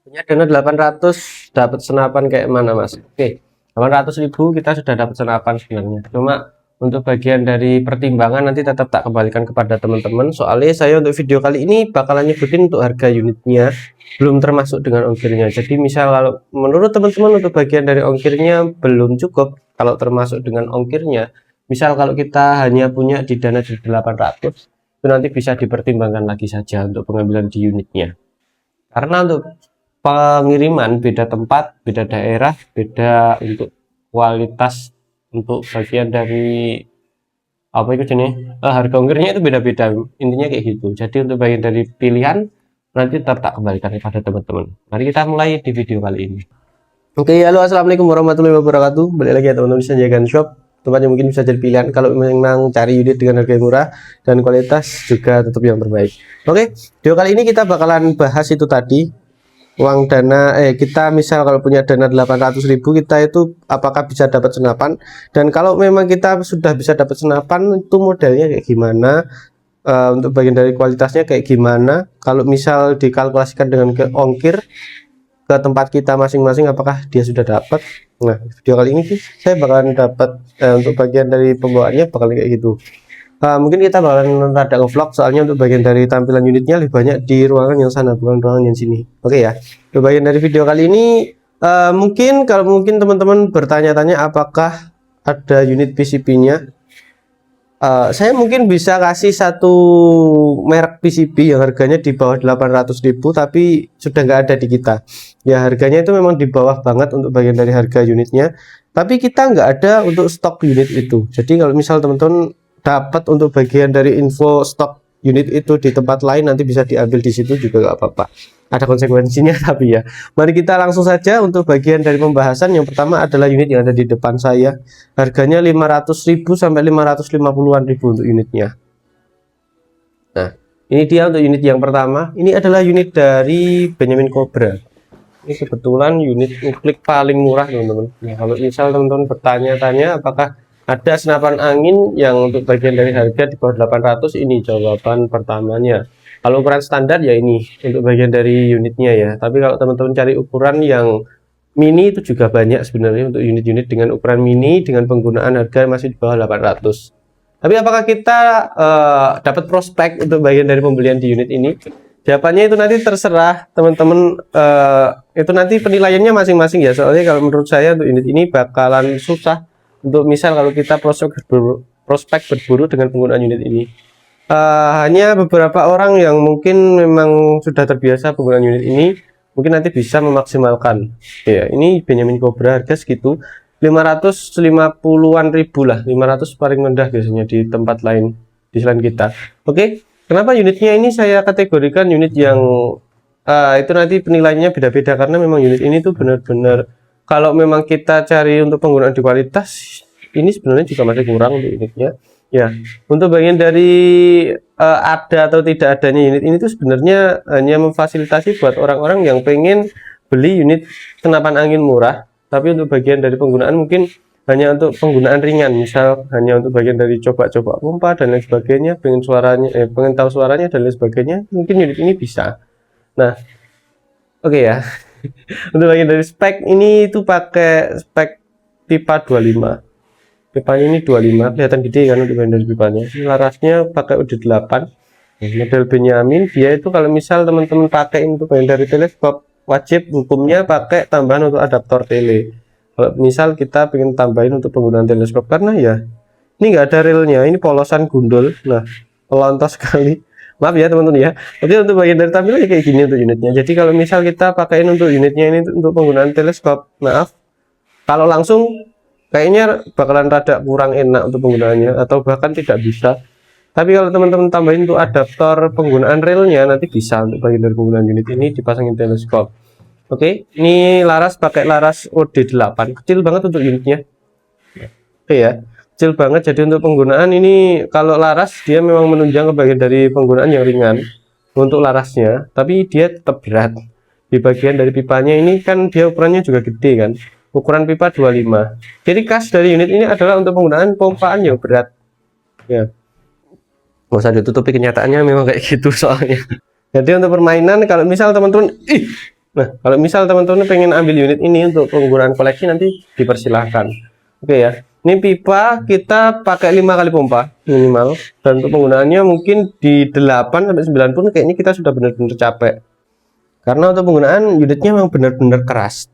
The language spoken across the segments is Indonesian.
Punya dana 800, dapat senapan kayak mana Mas? Oke, 800.000 kita sudah dapat senapan sebenarnya. Cuma untuk bagian dari pertimbangan nanti tetap tak kembalikan kepada teman-teman. Soalnya saya untuk video kali ini bakalan nyebutin untuk harga unitnya, belum termasuk dengan ongkirnya. Jadi misal kalau menurut teman-teman untuk bagian dari ongkirnya belum cukup, kalau termasuk dengan ongkirnya, misal kalau kita hanya punya di dana di 800, itu nanti bisa dipertimbangkan lagi saja untuk pengambilan di unitnya. Karena untuk pengiriman beda tempat, beda daerah, beda untuk kualitas, untuk bagian dari apa itu jenis harga ongkirnya itu beda-beda, intinya kayak gitu. Jadi untuk bagian dari pilihan nanti tetap tak kembalikan kepada teman-teman. Mari kita mulai di video kali ini. Oke, halo, assalamualaikum warahmatullahi wabarakatuh. Balik lagi ya teman-teman, bisa Sanjay Shop, tempat yang mungkin bisa jadi pilihan kalau memang cari unit dengan harga yang murah dan kualitas juga tetap yang terbaik. Oke, video kali ini kita bakalan bahas itu tadi, uang dana kita misal kalau punya dana 800.000, kita itu apakah bisa dapat senapan, dan kalau memang kita sudah bisa dapat senapan itu modelnya kayak gimana, untuk bagian dari kualitasnya kayak gimana, kalau misal dikalkulasikan dengan ke ongkir ke tempat kita masing-masing apakah dia sudah dapat. Nah, video kali ini saya bakalan dapat untuk bagian dari pembawaannya bakal kayak gitu. Mungkin kita bakalan rada nge-vlog, soalnya untuk bagian dari tampilan unitnya lebih banyak di ruangan yang sana, bukan ruangan yang sini. Oke ya, untuk bagian dari video kali ini mungkin teman-teman bertanya-tanya apakah ada unit PCB-nya. Saya mungkin bisa kasih satu merek PCB yang harganya di bawah 800.000 tapi sudah nggak ada di kita. Ya, harganya itu memang di bawah banget untuk bagian dari harga unitnya, tapi kita nggak ada untuk stok unit itu. Jadi kalau misal teman-teman dapat untuk bagian dari info stok unit itu di tempat lain, nanti bisa diambil di situ juga nggak apa-apa, ada konsekuensinya. Tapi ya, mari kita langsung saja untuk bagian dari pembahasan. Yang pertama adalah unit yang ada di depan saya, harganya 500.000 sampai 550-an ribu untuk unitnya. Nah, ini dia untuk unit yang pertama. Ini adalah unit dari Benjamin Cobra. Ini kebetulan unit ngeklik paling murah teman-teman. Nah, kalau misal teman-teman bertanya-tanya apakah ada senapan angin yang untuk bagian dari harga di bawah 800, ini jawaban pertamanya. Kalau ukuran standar ya ini untuk bagian dari unitnya ya. Tapi kalau teman-teman cari ukuran yang mini itu juga banyak sebenarnya, untuk unit-unit dengan ukuran mini dengan penggunaan harga masih di bawah 800. Tapi apakah kita dapat prospek untuk bagian dari pembelian di unit ini? Jawabannya itu nanti terserah teman-teman, itu nanti penilaiannya masing-masing ya. Soalnya kalau menurut saya untuk unit ini bakalan susah untuk misal kalau kita prospek berburu dengan penggunaan unit ini. Hanya beberapa orang yang mungkin memang sudah terbiasa penggunaan unit ini mungkin nanti bisa memaksimalkan ya. Ini Benjamin Cobra harga segitu 550-an ribu lah, 500 paling rendah biasanya di tempat lain di selain kita. Oke, kenapa unitnya ini saya kategorikan unit yang itu nanti penilaiannya beda-beda, karena memang unit ini tuh benar-benar kalau memang kita cari untuk penggunaan di kualitas, ini sebenarnya juga masih kurang untuk unitnya ya. Untuk bagian dari ada atau tidak adanya unit ini tuh sebenarnya hanya memfasilitasi buat orang-orang yang pengen beli unit senapan angin murah, tapi untuk bagian dari penggunaan mungkin hanya untuk penggunaan ringan, misal hanya untuk bagian dari coba-coba pompa dan lain sebagainya, pengen suaranya pengen tahu suaranya dan lain sebagainya, mungkin unit ini bisa. Nah, oke ya. Untuk bagian dari spek ini itu pakai spek pipa 25. Pipanya ini 25, kelihatan gede kan untuk bagian dari pipanya. Larasnya pakai UD8. Model Benjamin, dia itu kalau misal teman-teman pakai untuk bagian dari teleskop, wajib hukumnya pakai tambahan untuk adaptor tele. Kalau misal kita pengen tambahin untuk penggunaan teleskop, karena ya ini nggak ada relnya, ini polosan gundul. Nah, pelontos sekali. Maaf ya teman-teman ya. Jadi untuk bagian dari tampilannya kayak gini untuk unitnya. Jadi kalau misal kita pakaiin untuk unitnya ini untuk penggunaan teleskop, maaf, kalau langsung kayaknya bakalan rada kurang enak untuk penggunaannya, atau bahkan tidak bisa. Tapi kalau teman-teman tambahin untuk adaptor penggunaan relnya, nanti bisa untuk bagian dari penggunaan unit ini dipasangin teleskop. Oke, ini laras pakai laras OD8, kecil banget untuk unitnya. Oke ya, kecil banget. Jadi untuk penggunaan ini kalau laras dia memang menunjang ke bagian dari penggunaan yang ringan untuk larasnya, tapi dia tetap berat. Di bagian dari pipanya ini kan dia ukurannya juga gede kan, ukuran pipa 25. Jadi khas dari unit ini adalah untuk penggunaan pompaan yang berat ya. Nggak usah ditutupi, kenyataannya memang kayak gitu soalnya. Jadi untuk permainan, kalau misal teman-teman Nah, kalau misal teman-teman pengen ambil unit ini untuk penggunaan koleksi nanti dipersilahkan. Oke ya. Ini pipa kita pakai 5 kali pompa minimal, dan untuk penggunaannya mungkin di 8 sampai 9 pun kayaknya kita sudah benar-benar capek. Karena untuk penggunaan unitnya memang benar-benar keras.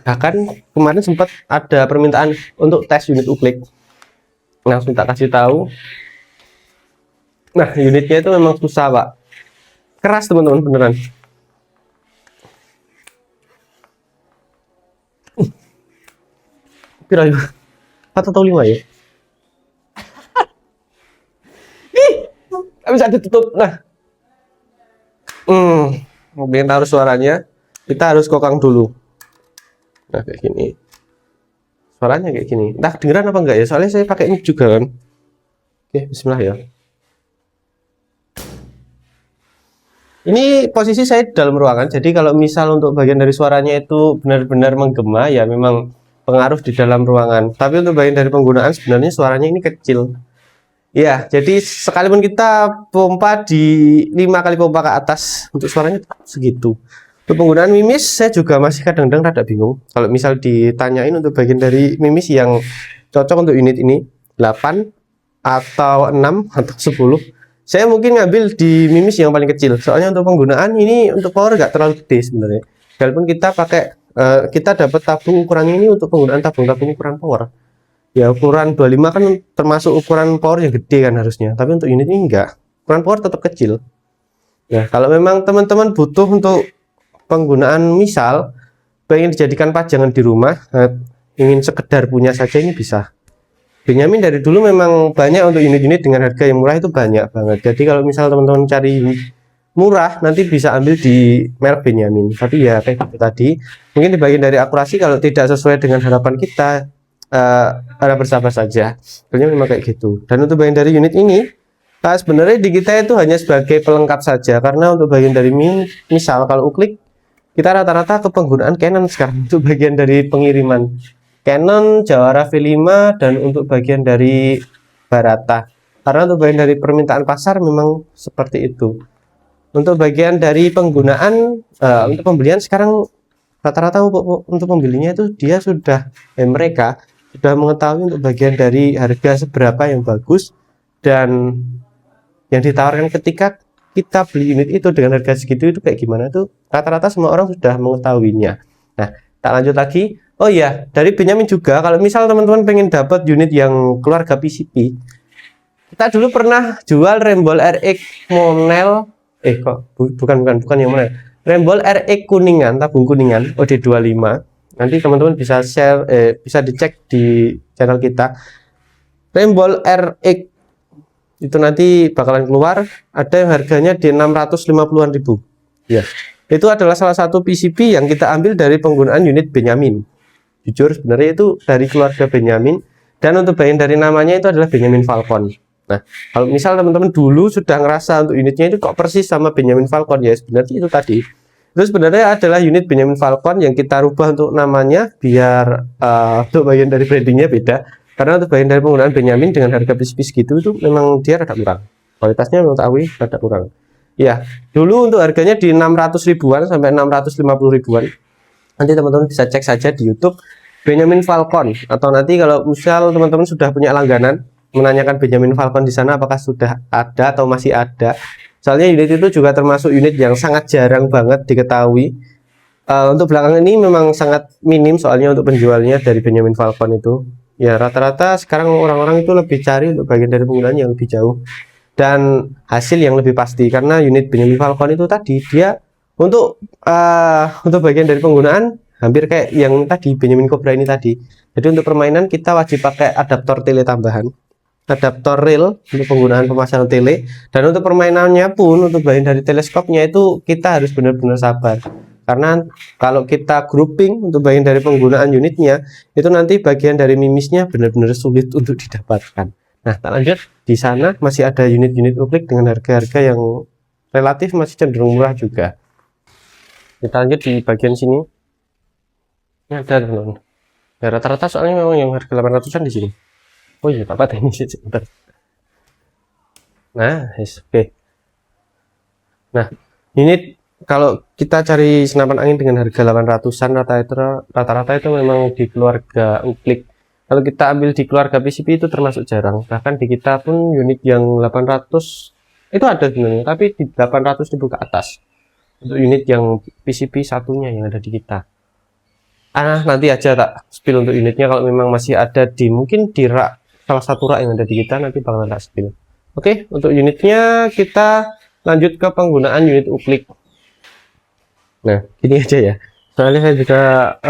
Bahkan kemarin sempat ada permintaan untuk tes unit uklik. Langsung tak kasih tahu. Nah, unitnya itu memang susah, Pak. Keras teman-teman, beneran. Kira ya 4 atau 5 ya. Bisa ditutup. Nah, mungkin harus suaranya kita harus kokang dulu. Nah, kayak gini. Suaranya kayak gini. Entah kedengeran apa enggak ya, soalnya saya pakai mic juga kan. Oke, bismillah ya. Ini posisi saya di dalam ruangan, jadi kalau misal untuk bagian dari suaranya itu benar-benar menggema, ya memang pengaruh di dalam ruangan. Tapi untuk bagian dari penggunaan sebenarnya suaranya ini kecil. Ya, jadi sekalipun kita pompa di 5 kali pompa ke atas, untuk suaranya segitu. Untuk penggunaan mimis, saya juga masih kadang-kadang rada bingung. Kalau misal ditanyain untuk bagian dari mimis yang cocok untuk unit ini, 8 atau 6 atau 10, saya mungkin ngambil di mimis yang paling kecil. Soalnya untuk penggunaan ini untuk power nggak terlalu gede sebenarnya. Walaupun kita pakai kita dapat tabung ukurannya ini untuk penggunaan tabung-tabung ukuran power. Ya ukuran 25 kan termasuk ukuran power yang gede kan harusnya. Tapi untuk unit ini enggak. Ukuran power tetap kecil. Ya, kalau memang teman-teman butuh untuk penggunaan misal pengen dijadikan pajangan di rumah, ingin sekedar punya saja, ini bisa. Benyamin dari dulu memang banyak untuk unit-unit dengan harga yang murah, itu banyak banget. Jadi kalau misal teman-teman cari murah nanti bisa ambil di merek Benyamin. Tapi ya kayak gitu tadi, mungkin di bagian dari akurasi kalau tidak sesuai dengan harapan kita, harap bersabar saja. Sebenarnya memang kayak gitu. Dan untuk bagian dari unit ini, sebenarnya di kita itu hanya sebagai pelengkap saja. Karena untuk bagian dari misal kalau uklik, kita rata-rata ke penggunaan Canon sekarang untuk bagian dari pengiriman. Canon, Jawara V5, dan untuk bagian dari Barata. Karena untuk bagian dari permintaan pasar memang seperti itu. Untuk bagian dari penggunaan, untuk pembelian sekarang rata-rata untuk pembelinya itu dia sudah, mereka sudah mengetahui untuk bagian dari harga seberapa yang bagus dan yang ditawarkan ketika kita beli unit itu dengan harga segitu itu kayak gimana, tuh rata-rata semua orang sudah mengetahuinya. Nah, tak lanjut lagi. Oh iya, dari Benyamin juga, kalau misal teman-teman pengen dapat unit yang keluarga PCP, kita dulu pernah jual Rembol RX Monel, bukan yang mana, Rembol RX Kuningan, tabung Kuningan OD25. Nanti teman-teman bisa share, bisa dicek di channel kita. Rembol RX itu nanti bakalan keluar, ada yang harganya di 650-an ribu. Ya, itu adalah salah satu PCP yang kita ambil dari penggunaan unit Benyamin. Jujur sebenarnya itu dari keluarga Benyamin, dan untuk bagian dari namanya itu adalah Benyamin Falcon. Nah, kalau misal teman-teman dulu sudah ngerasa untuk unitnya itu kok persis sama Benyamin Falcon, ya sebenarnya itu tadi. Itu sebenarnya adalah unit Benyamin Falcon yang kita rubah untuk namanya biar untuk bagian dari brandingnya beda. Karena untuk bagian dari penggunaan Benyamin dengan harga pis-pis gitu itu memang dia rada kurang. Kualitasnya memang tahu rada kurang. Ya, dulu untuk harganya di 600 ribuan sampai 650 ribuan. Nanti teman-teman bisa cek saja di YouTube Benyamin Falcon, atau nanti kalau misal teman-teman sudah punya langganan menanyakan Benyamin Falcon di sana apakah sudah ada atau masih ada. Soalnya unit itu juga termasuk unit yang sangat jarang banget diketahui. Untuk belakangan ini memang sangat minim soalnya untuk penjualnya dari Benyamin Falcon itu. Ya rata-rata sekarang orang-orang itu lebih cari untuk bagian dari penggunaan yang lebih jauh dan hasil yang lebih pasti, karena unit Benyamin Falcon itu tadi dia untuk bagian dari penggunaan hampir kayak yang tadi Benyamin Cobra ini tadi. Jadi untuk permainan kita wajib pakai adaptor tele tambahan, adaptor reel untuk penggunaan pemasangan tele, dan untuk permainannya pun untuk bagian dari teleskopnya itu kita harus benar-benar sabar. Karena kalau kita grouping untuk bagian dari penggunaan unitnya itu nanti bagian dari mimisnya benar-benar sulit untuk didapatkan. Nah, tak lanjut, di sana masih ada unit-unit uklik dengan harga-harga yang relatif masih cenderung murah juga. Kita lanjut di bagian sini. Ini ada teman-teman. Ya, rata-rata soalnya memang yang harga 800-an di sini. Oh iya, Pak ini sih sebentar. Nah, oke. Nah, unit kalau kita cari senapan angin dengan harga 800-an rata-rata itu memang di keluarga Uklik. Kalau kita ambil di keluarga PCP itu termasuk jarang. Bahkan di kita pun unit yang 800 itu ada sebenarnya, tapi di 800.000 ke atas. Untuk unit yang PCP satunya yang ada di kita. Nanti aja tak spill untuk unitnya kalau memang masih ada mungkin di rak salah satu rak yang ada di kita, nanti bakalan tak spill. Oke, untuk unitnya kita lanjut ke penggunaan unit Uklik. Nah, gini aja ya. Soalnya saya juga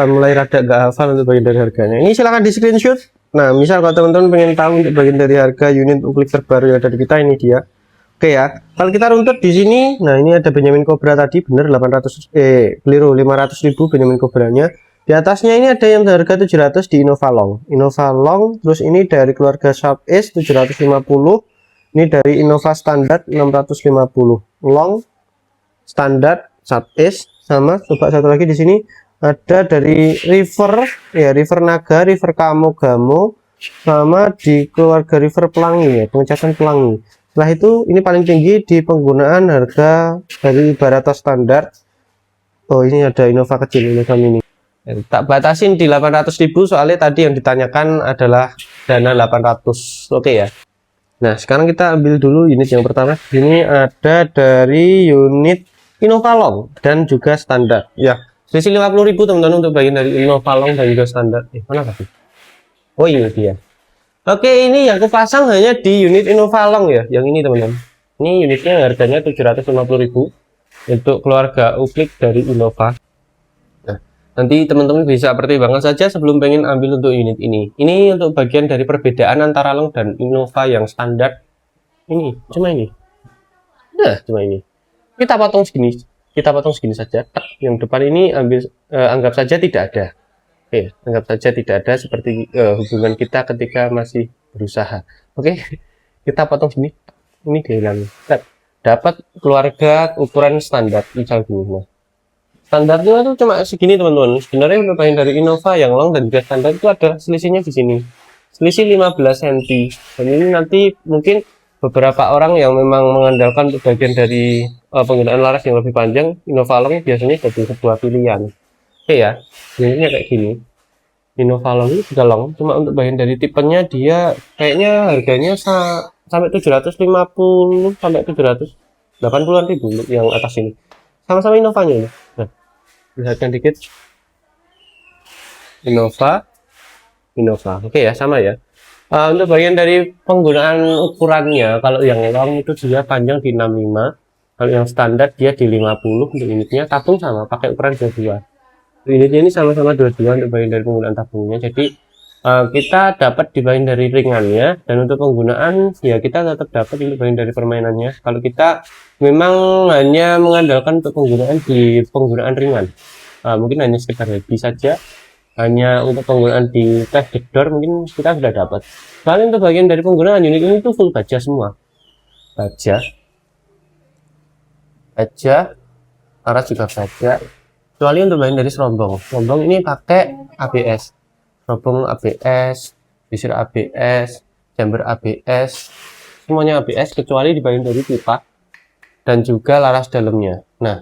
mulai rada gak hafal untuk bagian dari harganya. Ini silahkan di screenshot. Nah, misal kalau teman-teman pengen tahu untuk bagian dari harga unit Uklik terbaru yang ada di kita, ini dia. Oke ya. Kalau kita runtut di sini, nah ini ada Benjamin Cobra tadi, bener 500.000 Benjamin Cobranya. Di atasnya ini ada yang harga 700 di Innova Long. Terus ini dari keluarga Sharp Ace 750. Ini dari Innova standar 650. Long standar Sharp Ace. Sama, coba satu lagi di sini ada dari River Naga, River Gamo, sama di keluarga River Pelangi ya, pengecatan Pelangi. Setelah itu ini paling tinggi di penggunaan harga dari Barata standar. Oh, ini ada Innova kecil, Innova mini. Tak batasin di 800.000 soalnya tadi yang ditanyakan adalah dana 800. Oke ya. Nah, sekarang kita ambil dulu unit yang pertama. Ini ada dari unit Innova Long dan juga standar ya, selisih 50.000 teman-teman untuk bagian dari Innova Long dan juga standar. Mana tadi? Oh ini dia. Oke, ini yang aku pasang hanya di unit Innova Long ya, yang ini teman-teman. Ini unitnya harganya 750.000 untuk keluarga Uklik dari Innova. Nah, nanti teman-teman bisa pertimbangkan saja sebelum pengen ambil untuk unit ini. Ini untuk bagian dari perbedaan antara Long dan Innova yang standar. Ini cuma ini. Nah, cuma ini. Kita potong segini saja. Yang depan ini anggap saja tidak ada. Oke, anggap saja tidak ada, seperti hubungan kita ketika masih berusaha. Oke, kita potong sini. Ini dihilangi. Dapat keluarga ukuran standar misal gini. Nah, standarnya itu cuma segini teman-teman. Sebenarnya untuk bagian dari Innova yang Long dan juga standar itu ada selisihnya di sini. Selisih 15 cm. Dan ini nanti mungkin beberapa orang yang memang mengandalkan untuk bagian dari penggunaan laras yang lebih panjang, Innova Long biasanya jadi sebuah pilihan. Oke ya, ini kayak gini. Innova Long ini juga long, cuma untuk bagian dari tipenya dia kayaknya harganya sampai 750 sampai 780-an ribu yang atas ini. Sama-sama Innovanya ini. Nah, lihatkan dikit. Innova. Oke ya, sama ya. Untuk bagian dari penggunaan ukurannya, kalau yang long itu dia panjang di 65, kalau yang standar dia di 50. Untuk unitnya tabung sama, pakai ukuran 22. Unitnya ini sama-sama 22 untuk bagian dari penggunaan tabungnya. Jadi kita dapat di bagian dari ringannya, dan untuk penggunaan ya kita tetap dapat untuk bagian dari permainannya. Kalau kita memang hanya mengandalkan untuk penggunaan ringan, mungkin hanya sekedar hobi saja, hanya untuk penggunaan di tes door mungkin kita sudah dapat. Soalnya untuk bagian dari penggunaan unit ini itu full baja semua, baja laras juga baja, kecuali untuk bagian dari serombong ini pakai ABS, serobong ABS, bisir ABS, chamber ABS, semuanya ABS kecuali di bagian dari pipa dan juga laras dalamnya. Nah,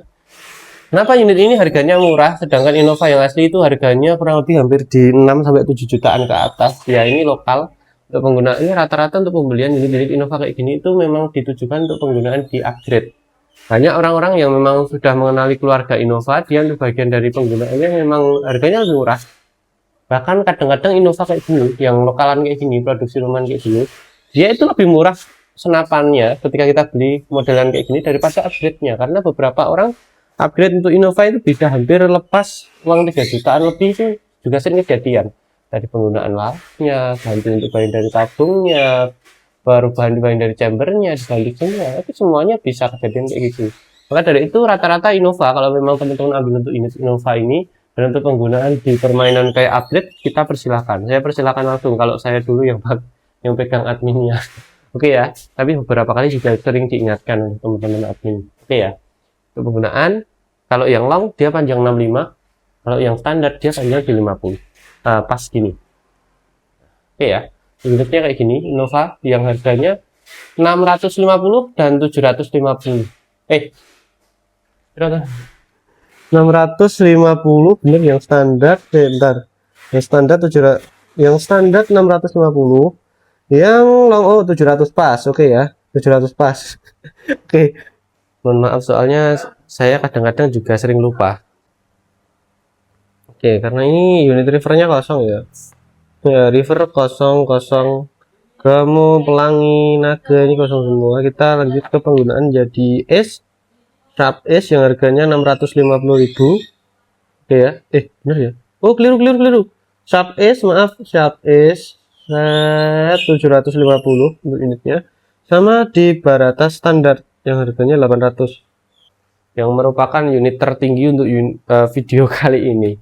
kenapa unit ini harganya murah, sedangkan Innova yang asli itu harganya kurang lebih hampir di 6-7 jutaan ke atas. Ya, ini lokal. Untuk penggunaannya rata-rata untuk pembelian unit-unit Innova kayak gini itu memang ditujukan untuk penggunaan di upgrade. Banyak orang-orang yang memang sudah mengenali keluarga Innova, dia untuk bagian dari penggunaannya memang harganya lebih murah. Bahkan kadang-kadang Innova kayak gini, yang lokalan kayak gini, produksi rumahan kayak gini, dia itu lebih murah senapannya ketika kita beli modelan kayak gini daripada upgrade-nya. Karena beberapa orang upgrade untuk Innova itu bisa hampir lepas uang 3 jutaan lebih, itu juga sering kejadian. Dari penggunaan lasnya, ganti untuk bagian dari tabungnya, perubahan bagian dari chambernya, diganti semua, itu semuanya bisa kejadian kayak gitu. Maka dari itu rata-rata Innova, kalau memang teman-teman ambil untuk unit Innova ini, dan untuk penggunaan di permainan kayak upgrade, kita persilahkan. Saya persilahkan langsung, kalau saya dulu yang pegang adminnya. Oke ya, tapi beberapa kali juga sering diingatkan oleh teman-teman admin. Oke ya. Untuk penggunaan, kalau yang long dia panjang 65, kalau yang standar dia panjang di 50. Pas gini. Oke ya, unitnya kayak gini, Innova yang harganya 650 dan 750. Berapa? 650 bener yang standar. Bentar. Yang standar 700, yang standar 650, yang long 700 pas. Oke ya, 700 pas. Oke. Mohon maaf soalnya saya kadang-kadang juga sering lupa. Oke, karena ini unit rivernya kosong ya. Ya, river kosong kosong. Kamu pelangi naga ini kosong semua. Kita lanjut ke penggunaan jadi es sharp es yang harganya 650.000. Oke ya, bener ya. Oh, keliru. Sharp es, maaf, sharp es 750 untuk unitnya. Sama di Barata standar yang harganya 800, yang merupakan unit tertinggi untuk video kali ini.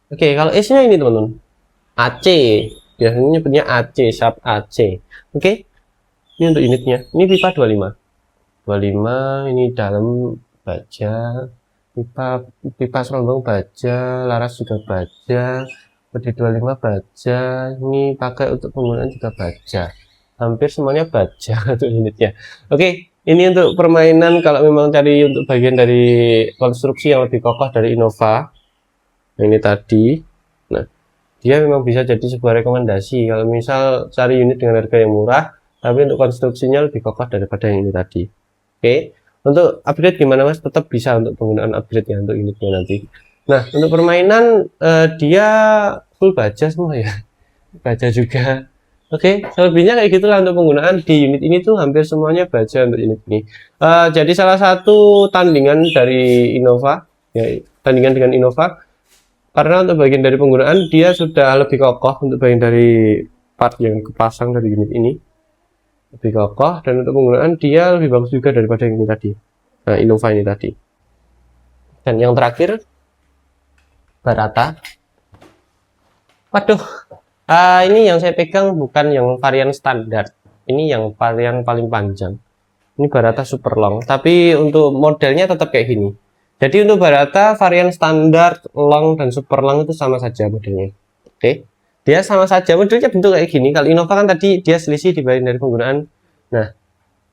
Oke, kalau es-nya ini teman-teman, AC, biasanya punya AC, sharp AC. Oke, ini untuk unitnya. Ini pipa 25, ini dalam baja, pipa serombong baja, laras juga baja, PD 25 baja. Ini pakai untuk penggunaan juga baja, hampir semuanya baja untuk unitnya. Oke, ini untuk permainan kalau memang cari untuk bagian dari konstruksi yang lebih kokoh dari Innova. Nah, ini tadi. Nah, dia memang bisa jadi sebuah rekomendasi kalau misal cari unit dengan harga yang murah tapi untuk konstruksinya lebih kokoh daripada yang ini tadi. Oke, untuk upgrade gimana Mas? Tetap bisa untuk penggunaan upgrade ya untuk unitnya nanti. Nah, untuk permainan dia full baja semua ya. Baja juga. Oke, selebihnya kayak gitulah untuk penggunaan di unit ini tuh hampir semuanya baja untuk unit ini. Jadi salah satu tandingan dari Innova, ya, tandingan dengan Innova, karena untuk bagian dari penggunaan dia sudah lebih kokoh untuk bagian dari part yang kepasang dari unit ini, lebih kokoh, dan untuk penggunaan dia lebih bagus juga daripada yang ini tadi. Nah, Innova ini tadi. Dan yang terakhir Barata. Waduh, ini yang saya pegang bukan yang varian standar, ini yang varian paling panjang. Ini Barata super long, tapi untuk modelnya tetap kayak gini. Jadi untuk Barata varian standar, long, dan super long itu sama saja modelnya. Oke, dia sama saja modelnya bentuk kayak gini. Kalau Innova kan tadi dia selisih dibanding dari penggunaan. Nah,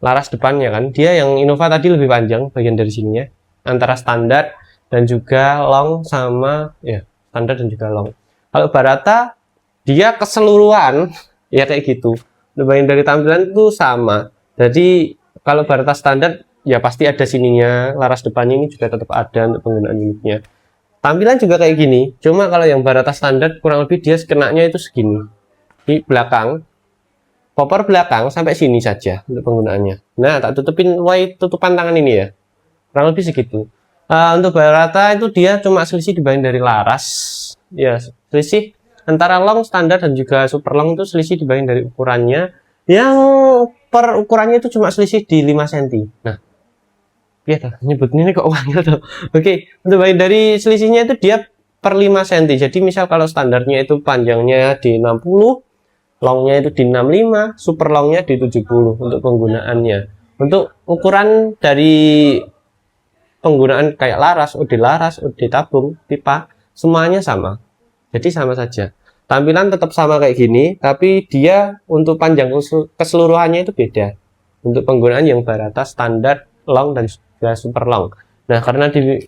laras depannya kan, dia yang Innova tadi lebih panjang bagian dari sininya, antara standar dan juga long, sama ya standar dan juga long. Kalau Barata dia keseluruhan ya kayak gitu, bagian dari tampilan itu sama. Jadi kalau Barata standar ya pasti ada sininya, laras depannya ini juga tetap ada untuk penggunaan unitnya. Tampilan juga kayak gini, cuma kalau yang Barata standar kurang lebih dia kenanya itu segini di belakang, popor belakang sampai sini saja untuk penggunaannya. Nah, tak tutupin tutupan tangan ini ya, kurang lebih segitu. Untuk Barata itu dia cuma selisih dibanding dari laras ya, selisih antara long, standar, dan juga super long itu selisih dibanding dari ukurannya, yang per ukurannya itu cuma selisih di 5 cm. Nah, ya nyebutnya ini kok wangi tuh. Oke, untuk bagian dari selisihnya itu dia per 5 cm. Jadi misal kalau standarnya itu panjangnya di 60, longnya itu di 65, super longnya di 70 untuk penggunaannya. Untuk ukuran dari penggunaan kayak laras, OD tabung, pipa, semuanya sama. Jadi sama saja. Tampilan tetap sama kayak gini, tapi dia untuk panjang keseluruhannya itu beda. Untuk penggunaan yang Barata standar, long, dan juga super long. Nah, karena di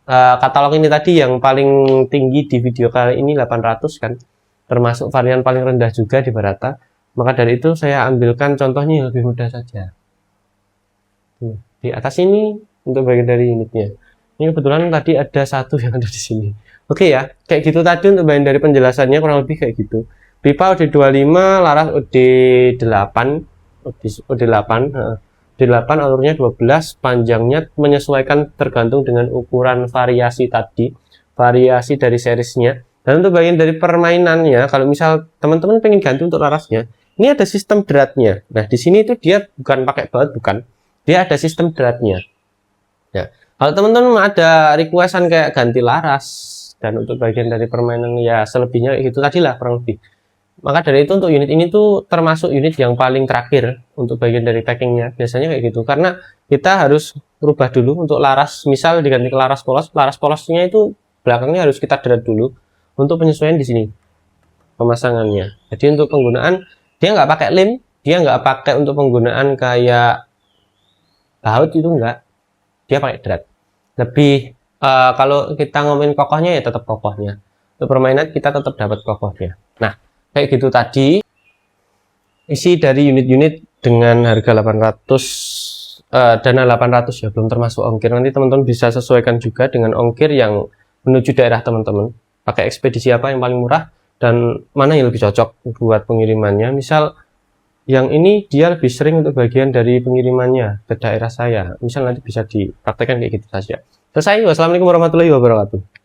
katalog ini tadi yang paling tinggi di video kali ini 800 kan, termasuk varian paling rendah juga di Barata. Maka dari itu saya ambilkan contohnya yang lebih mudah saja. Di atas ini untuk bagian dari unitnya. Ini kebetulan tadi ada satu yang ada di sini. Oke ya, kayak gitu tadi untuk bagian dari penjelasannya kurang lebih kayak gitu. Pipa OD25, laras OD8, OD8 alurnya 12, panjangnya menyesuaikan tergantung dengan ukuran variasi tadi, variasi dari seriesnya. Dan untuk bagian dari permainannya, kalau misal teman-teman pengen ganti untuk larasnya, ini ada sistem dratnya. Nah, di sini itu dia bukan pakai baut, bukan. Dia ada sistem dratnya. Ya, kalau teman-teman ada requestan kayak ganti laras, dan untuk bagian dari permainan ya selebihnya itu tadi lah kurang lebih. Maka dari itu untuk unit ini tuh termasuk unit yang paling terakhir untuk bagian dari packingnya, biasanya kayak gitu, karena kita harus rubah dulu untuk laras, misal diganti ke laras polosnya itu belakangnya harus kita drat dulu untuk penyesuaian di sini pemasangannya. Jadi untuk penggunaan dia nggak pakai lem, dia nggak pakai untuk penggunaan kayak baut itu enggak, dia pakai drat. lebih kalau kita ngomongin kokohnya ya tetap kokohnya. Untuk permainan kita tetap dapat kokohnya. Nah, kayak gitu tadi isi dari unit-unit dengan harga 800 dana 800 ya, belum termasuk ongkir. Nanti teman-teman bisa sesuaikan juga dengan ongkir yang menuju daerah teman-teman. Pakai ekspedisi apa yang paling murah dan mana yang lebih cocok buat pengirimannya. Misal yang ini dia lebih sering untuk bagian dari pengirimannya ke daerah saya. Misal nanti bisa dipraktekkan kayak gitu saja. Selesai. Wassalamualaikum warahmatullahi wabarakatuh.